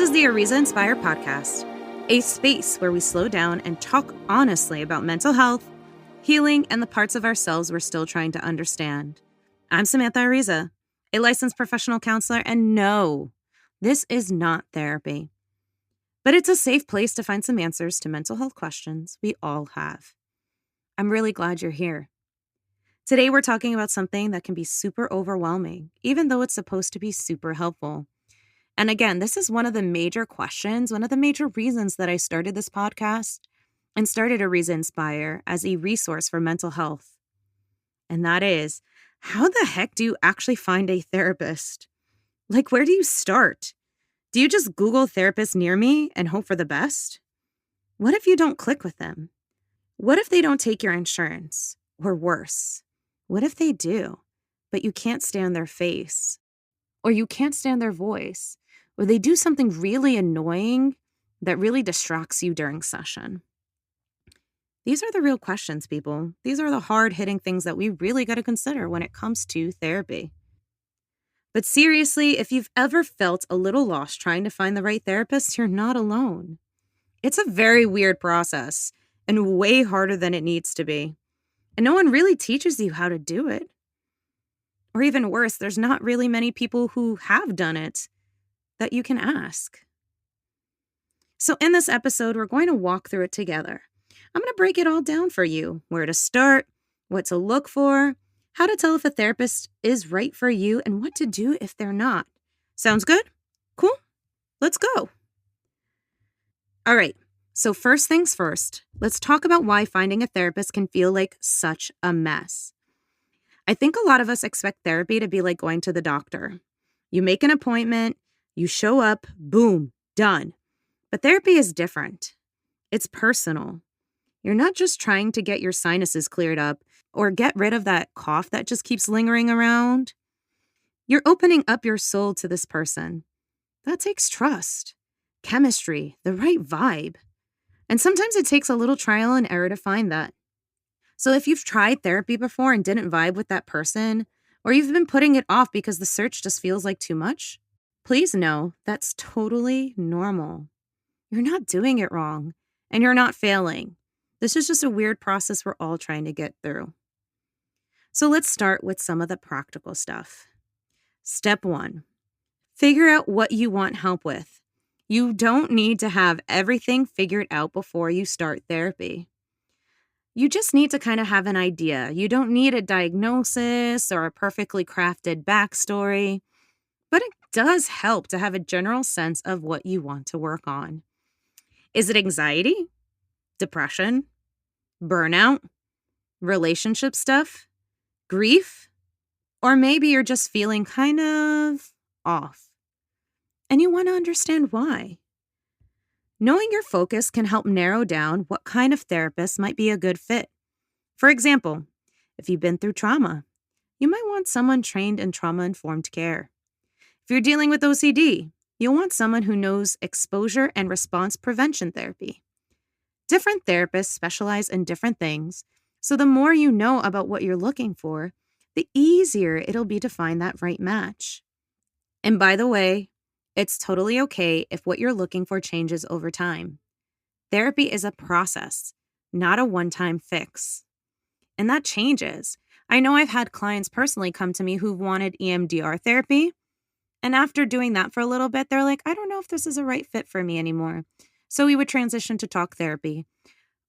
is the Ariza Inspire Podcast, a space where we slow down and talk honestly about mental health, healing, and the parts of ourselves we're still trying to understand. I'm Samantha Ariza, a licensed professional counselor, and no, this is not therapy. But it's a safe place to find some answers to mental health questions we all have. I'm really glad you're here. Today, we're talking about something that can be super overwhelming, even though it's supposed to be super helpful. And again, this is one of the major questions, one of the major reasons that I started this podcast and started Ariza Inspire as a resource for mental health. And that is, how the heck do you actually find a therapist? Like, where do you start? Do you just Google therapist near me and hope for the best? What if you don't click with them? What if they don't take your insurance? Or worse, what if they do, but you can't stand their face? Or you can't stand their voice? Or they do something really annoying that really distracts you during session? These are the real questions, people. These are the hard-hitting things that we really got to consider when it comes to therapy. But seriously, if you've ever felt a little lost trying to find the right therapist, you're not alone. It's a very weird process and way harder than it needs to be. And no one really teaches you how to do it. Or even worse, there's not really many people who have done it that you can ask. So in this episode, we're going to walk through it together. I'm going to break it all down for you, where to start, what to look for, how to tell if a therapist is right for you, and what to do if they're not. Sounds good? Cool? Let's go. All right, so first things first, let's talk about why finding a therapist can feel like such a mess. I think a lot of us expect therapy to be like going to the doctor. You make an appointment, you show up, boom, done. But therapy is different. It's personal. You're not just trying to get your sinuses cleared up or get rid of that cough that just keeps lingering around. You're opening up your soul to this person. That takes trust, chemistry, the right vibe. And sometimes it takes a little trial and error to find that. So if you've tried therapy before and didn't vibe with that person, or you've been putting it off because the search just feels like too much, please know that's totally normal. You're not doing it wrong, and you're not failing. This is just a weird process we're all trying to get through. So let's start with some of the practical stuff. Step 1, figure out what you want help with. You don't need to have everything figured out before you start therapy. You just need to kind of have an idea. You don't need a diagnosis or a perfectly crafted backstory, but it does help to have a general sense of what you want to work on. Is it anxiety, depression, burnout, relationship stuff, grief, or maybe you're just feeling kind of off and you want to understand why? Knowing your focus can help narrow down what kind of therapist might be a good fit. For example, if you've been through trauma, you might want someone trained in trauma-informed care. If you're dealing with OCD, you'll want someone who knows exposure and response prevention therapy. Different therapists specialize in different things, so the more you know about what you're looking for, the easier it'll be to find that right match. And by the way, it's totally okay if what you're looking for changes over time. Therapy is a process, not a one-time fix. And that changes. I know I've had clients personally come to me who've wanted EMDR therapy, and after doing that for a little bit, they're like, I don't know if this is a right fit for me anymore. So we would transition to talk therapy.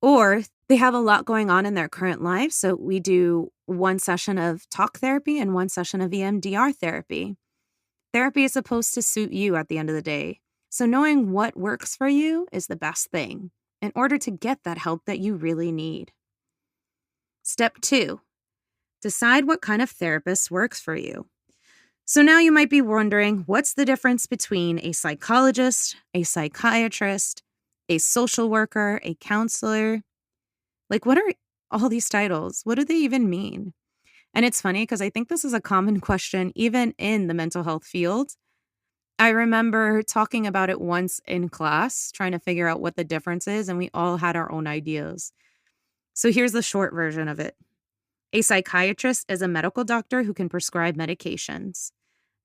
Or they have a lot going on in their current life, so we do one session of talk therapy and one session of EMDR therapy. Therapy is supposed to suit you at the end of the day. So knowing what works for you is the best thing in order to get that help that you really need. Step 2, decide what kind of therapist works for you. So now you might be wondering, what's the difference between a psychologist, a psychiatrist, a social worker, a counselor? Like, what are all these titles? What do they even mean? And it's funny because I think this is a common question even in the mental health field. I remember talking about it once in class, trying to figure out what the difference is, and we all had our own ideas. So here's the short version of it. A psychiatrist is a medical doctor who can prescribe medications.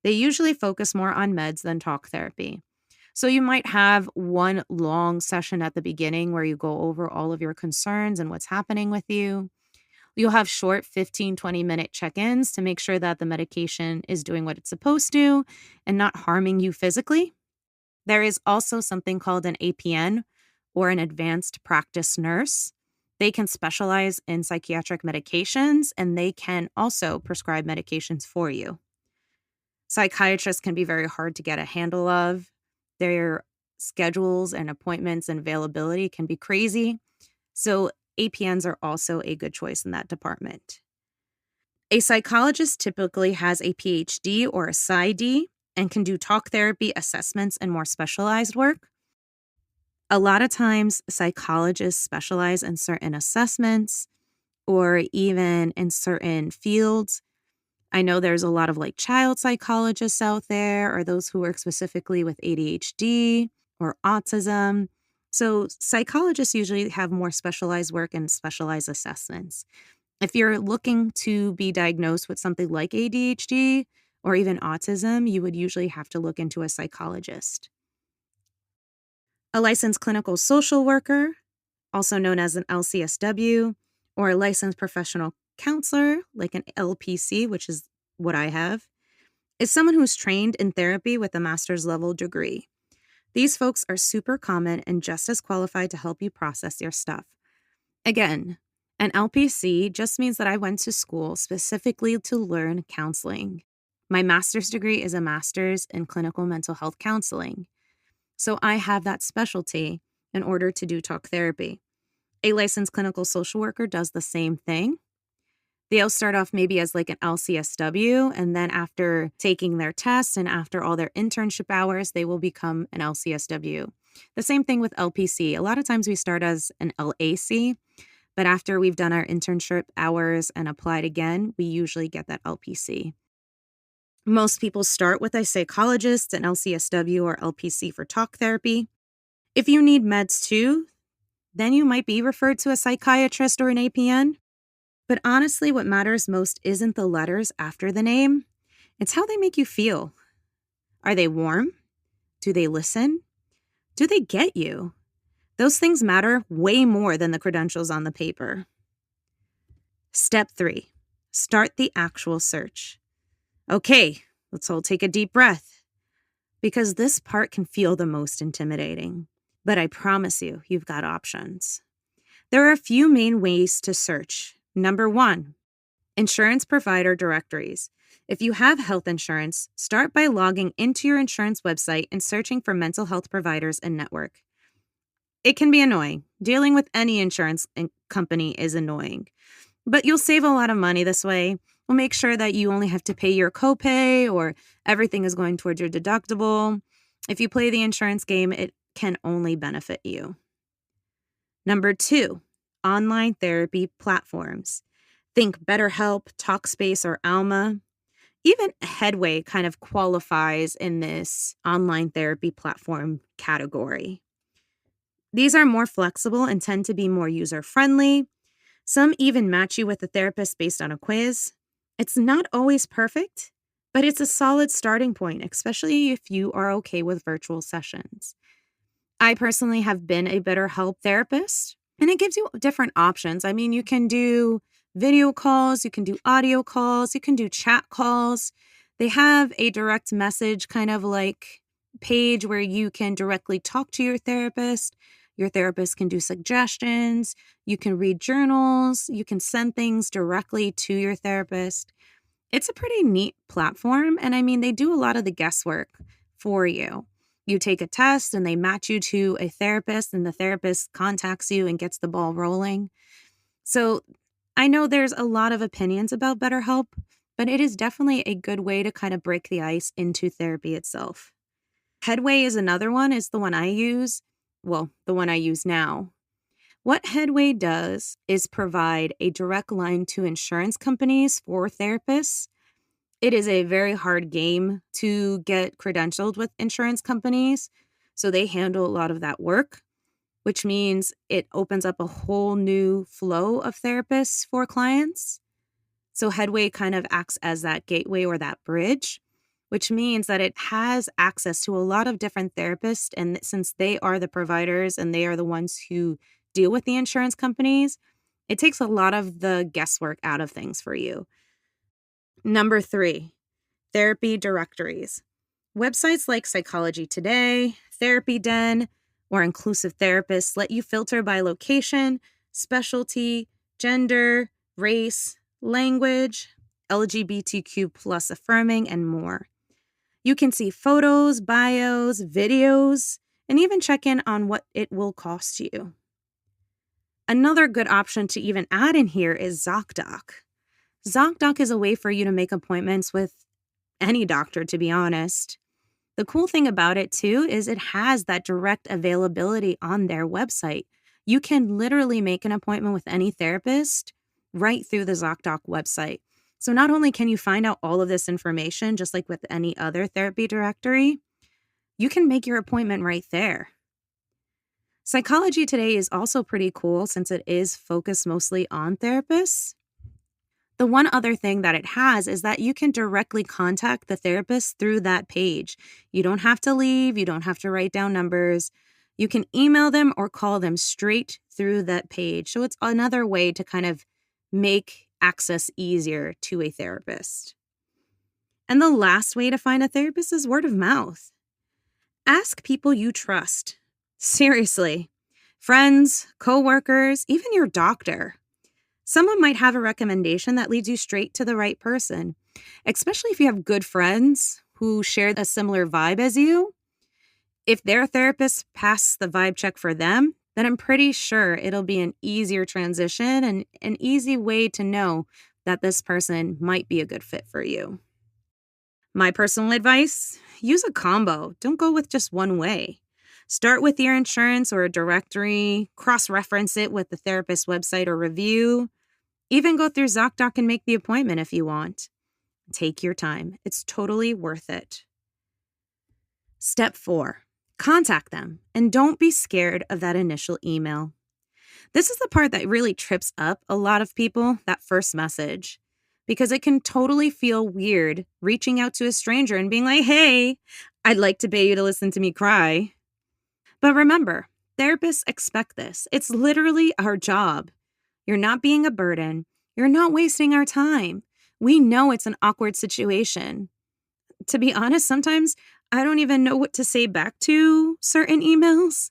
They usually focus more on meds than talk therapy. So you might have one long session at the beginning where you go over all of your concerns and what's happening with you. You'll have short 15-20 minute check-ins to make sure that the medication is doing what it's supposed to and not harming you physically. There is also something called an APN, or an advanced practice nurse. They can specialize in psychiatric medications, and they can also prescribe medications for you. Psychiatrists can be very hard to get a handle of. Their schedules and appointments and availability can be crazy. So APNs are also a good choice in that department. A psychologist typically has a PhD or a PsyD and can do talk therapy assessments and more specialized work. A lot of times, psychologists specialize in certain assessments or even in certain fields. I know there's a lot of like child psychologists out there, or those who work specifically with ADHD or autism. So psychologists usually have more specialized work and specialized assessments. If you're looking to be diagnosed with something like ADHD or even autism, you would usually have to look into a psychologist. A licensed clinical social worker, also known as an LCSW, or a licensed professional counselor, like an LPC, which is what I have, is someone who's trained in therapy with a master's level degree. These folks are super common and just as qualified to help you process your stuff. Again, an LPC just means that I went to school specifically to learn counseling. My master's degree is a master's in clinical mental health counseling. So I have that specialty in order to do talk therapy. A licensed clinical social worker does the same thing. They'll start off maybe as like an LCSW, and then after taking their tests and after all their internship hours, they will become an LCSW. The same thing with LPC. A lot of times we start as an LAC, but after we've done our internship hours and applied again, we usually get that LPC. Most people start with a psychologist, an LCSW or LPC for talk therapy. If you need meds too, then you might be referred to a psychiatrist or an APN. But honestly, what matters most isn't the letters after the name. It's how they make you feel. Are they warm? Do they listen? Do they get you? Those things matter way more than the credentials on the paper. Step 3, start the actual search. Okay, let's all take a deep breath, because this part can feel the most intimidating. But I promise you, you've got options. There are a few main ways to search. Number 1, insurance provider directories. If you have health insurance, start by logging into your insurance website and searching for mental health providers and network. It can be annoying. Dealing with any insurance company is annoying, but you'll save a lot of money this way. We'll make sure that you only have to pay your copay or everything is going towards your deductible. If you play the insurance game, it can only benefit you. Number 2, online therapy platforms. Think BetterHelp, Talkspace, or Alma. Even Headway kind of qualifies in this online therapy platform category. These are more flexible and tend to be more user-friendly. Some even match you with a therapist based on a quiz. It's not always perfect, but it's a solid starting point, especially if you are okay with virtual sessions. I personally have been a BetterHelp therapist, and it gives you different options. I mean, you can do video calls, you can do audio calls, you can do chat calls. They have a direct message kind of like page where you can directly talk to your therapist. Your therapist can do suggestions. You can read journals. You can send things directly to your therapist. It's a pretty neat platform. And I mean, they do a lot of the guesswork for you. You take a test and they match you to a therapist, and the therapist contacts you and gets the ball rolling. So I know there's a lot of opinions about BetterHelp, but it is definitely a good way to kind of break the ice into therapy itself. Headway is another one. It's the one I use. Well, the one I use now. What Headway does is provide a direct line to insurance companies for therapists. It is a very hard game to get credentialed with insurance companies, so they handle a lot of that work, which means it opens up a whole new flow of therapists for clients. So Headway kind of acts as that gateway or that bridge, which means that it has access to a lot of different therapists. And since they are the providers and they are the ones who deal with the insurance companies, it takes a lot of the guesswork out of things for you. Number 3, therapy directories. Websites like Psychology Today, Therapy Den, or Inclusive Therapists let you filter by location, specialty, gender, race, language, LGBTQ plus affirming, and more. You can see photos, bios, videos, and even check in on what it will cost you. Another good option to even add in here is ZocDoc. ZocDoc is a way for you to make appointments with any doctor, to be honest. The cool thing about it, too, is it has that direct availability on their website. You can literally make an appointment with any therapist right through the ZocDoc website. So not only can you find out all of this information, just like with any other therapy directory, you can make your appointment right there. Psychology Today is also pretty cool since it is focused mostly on therapists. The one other thing that it has is that you can directly contact the therapist through that page. You don't have to leave. You don't have to write down numbers. You can email them or call them straight through that page. So it's another way to kind of make access easier to a therapist. And the last way to find a therapist is word of mouth. Ask people you trust. Seriously. Friends, coworkers, even your doctor. Someone might have a recommendation that leads you straight to the right person, especially if you have good friends who share a similar vibe as you. If their therapist passed the vibe check for them, then I'm pretty sure it'll be an easier transition and an easy way to know that this person might be a good fit for you. My personal advice, use a combo. Don't go with just one way. Start with your insurance or a directory, cross-reference it with the therapist's website or review. Even go through ZocDoc and make the appointment if you want. Take your time. It's totally worth it. Step 4, contact them and don't be scared of that initial email. This is the part that really trips up a lot of people, that first message, because it can totally feel weird reaching out to a stranger and being like, hey, I'd like to pay you to listen to me cry. But remember, therapists expect this. It's literally our job. You're not being a burden. You're not wasting our time. We know it's an awkward situation. To be honest, sometimes I don't even know what to say back to certain emails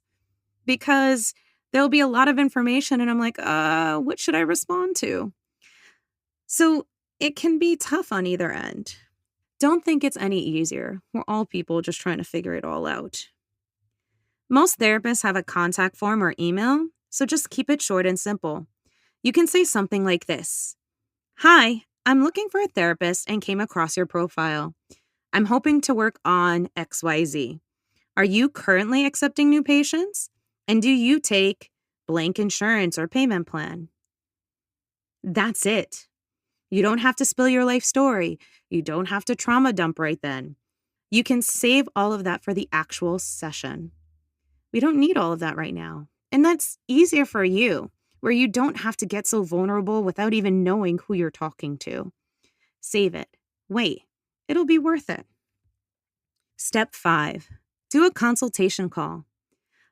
because there'll be a lot of information and I'm like, what should I respond to? So it can be tough on either end. Don't think it's any easier. We're all people just trying to figure it all out. Most therapists have a contact form or email, so just keep it short and simple. You can say something like this. Hi, I'm looking for a therapist and came across your profile. I'm hoping to work on XYZ. Are you currently accepting new patients? And do you take blank insurance or payment plan? That's it. You don't have to spill your life story. You don't have to trauma dump right then. You can save all of that for the actual session. We don't need all of that right now. And that's easier for you, where you don't have to get so vulnerable without even knowing who you're talking to. Save it. Wait. It'll be worth it. Step 5. Do a consultation call.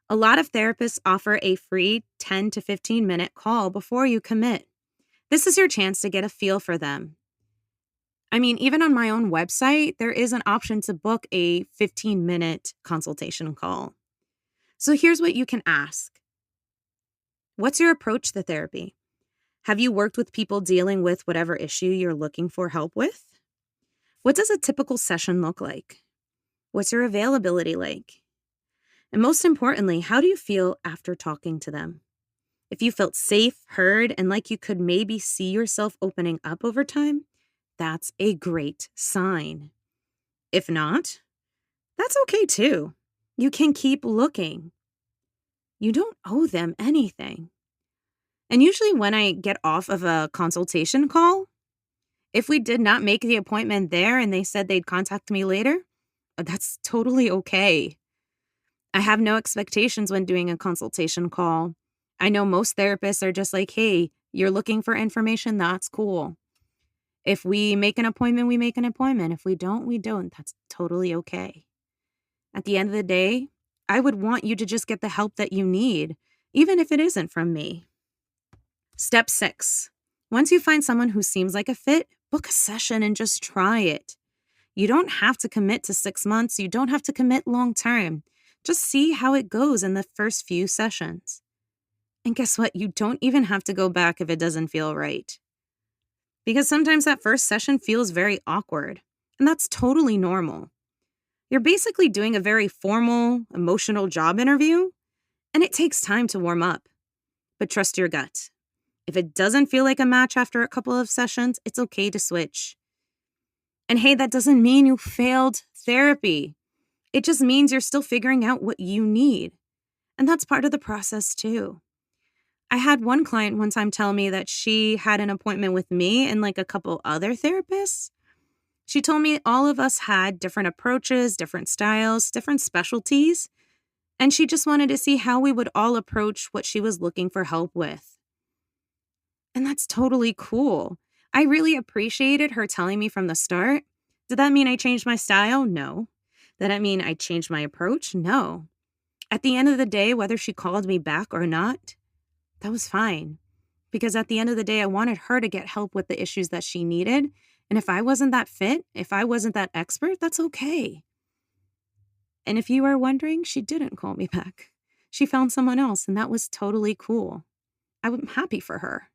A lot of therapists offer a free 10 to 15 minute call before you commit. This is your chance to get a feel for them. I mean, even on my own website, there is an option to book a 15-minute consultation call. So here's what you can ask. What's your approach to therapy? Have you worked with people dealing with whatever issue you're looking for help with? What does a typical session look like? What's your availability like? And most importantly, how do you feel after talking to them? If you felt safe, heard, and like you could maybe see yourself opening up over time, that's a great sign. If not, that's okay too. You can keep looking. You don't owe them anything. And usually when I get off of a consultation call, if we did not make the appointment there and they said they'd contact me later, that's totally okay. I have no expectations when doing a consultation call. I know most therapists are just like, hey, you're looking for information? That's cool. If we make an appointment, we make an appointment. If we don't, we don't. That's totally okay. At the end of the day, I would want you to just get the help that you need, even if it isn't from me. Step 6. Once you find someone who seems like a fit, book a session and just try it. You don't have to commit to 6 months. You don't have to commit long term. Just see how it goes in the first few sessions. And guess what? You don't even have to go back if it doesn't feel right. Because sometimes that first session feels very awkward, and that's totally normal. You're basically doing a very formal, emotional job interview, and it takes time to warm up. But trust your gut. If it doesn't feel like a match after a couple of sessions, it's okay to switch. And hey, that doesn't mean you failed therapy. It just means you're still figuring out what you need. And that's part of the process too. I had one client one time tell me that she had an appointment with me and like a couple other therapists. She told me all of us had different approaches, different styles, different specialties, and she just wanted to see how we would all approach what she was looking for help with. And that's totally cool. I really appreciated her telling me from the start. Did that mean I changed my style? No. Did that mean I changed my approach? No. At the end of the day, whether she called me back or not, that was fine. Because at the end of the day, I wanted her to get help with the issues that she needed. And if I wasn't that fit, if I wasn't that expert, that's okay. And if you are wondering, she didn't call me back. She found someone else, and that was totally cool. I'm happy for her.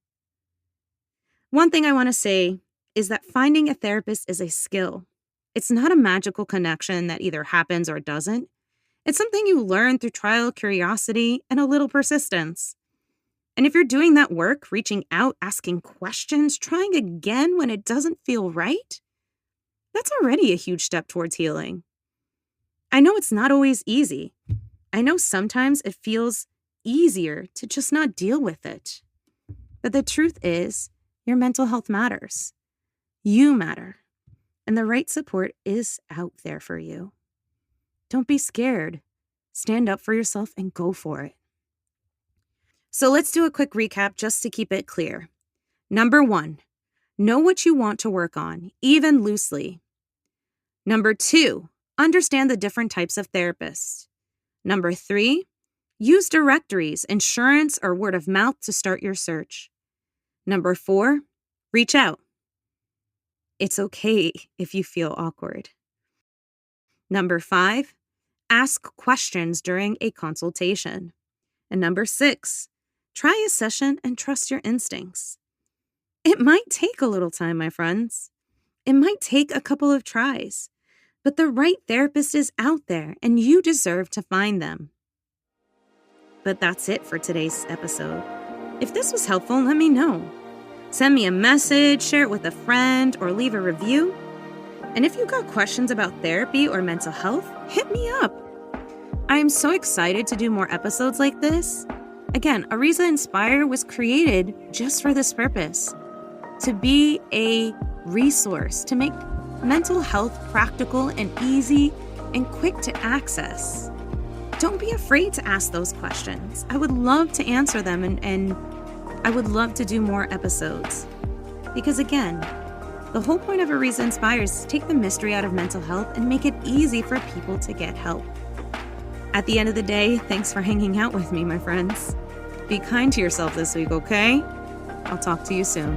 One thing I want to say is that finding a therapist is a skill. It's not a magical connection that either happens or doesn't. It's something you learn through trial, curiosity, and a little persistence. And if you're doing that work, reaching out, asking questions, trying again when it doesn't feel right, that's already a huge step towards healing. I know it's not always easy. I know sometimes it feels easier to just not deal with it. But the truth is, your mental health matters. You matter. And the right support is out there for you. Don't be scared. Stand up for yourself and go for it. So let's do a quick recap just to keep it clear. Number 1, know what you want to work on, even loosely. Number 2, understand the different types of therapists. Number 3, use directories, insurance, or word of mouth to start your search. Number 4, reach out. It's okay if you feel awkward. Number 5, ask questions during a consultation. And number 6, try a session and trust your instincts. It might take a little time, my friends. It might take a couple of tries, but the right therapist is out there and you deserve to find them. But that's it for today's episode. If this was helpful, let me know. Send me a message, share it with a friend, or leave a review. And if you got questions about therapy or mental health, hit me up. I am so excited to do more episodes like this. Again, Ariza Inspire was created just for this purpose, to be a resource, to make mental health practical and easy and quick to access. Don't be afraid to ask those questions. I would love to answer them and I would love to do more episodes. Because again, the whole point of Ariza Inspire is to take the mystery out of mental health and make it easy for people to get help. At the end of the day, thanks for hanging out with me, my friends. Be kind to yourself this week, okay? I'll talk to you soon.